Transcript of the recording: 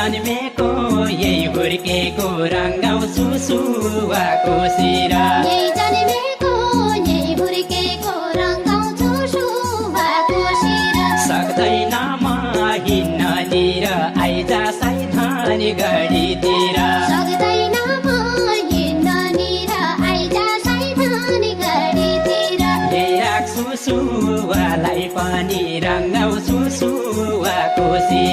जन्मेको यही हुर्केको रङ्गाउँछु सुवाको शिरा यही जन्मेको यही हुर्केको रङ्गाउँछु सुवाको शिरा सक्दैन म हिँड्नतिर आइजा सैथानी गढीतिर सक्दैन म हिँड्नतिर आइजा सैथानी गढीतिर ल्याएको सुवालाई पनि रङ्गाउँछु सुवाको शिरा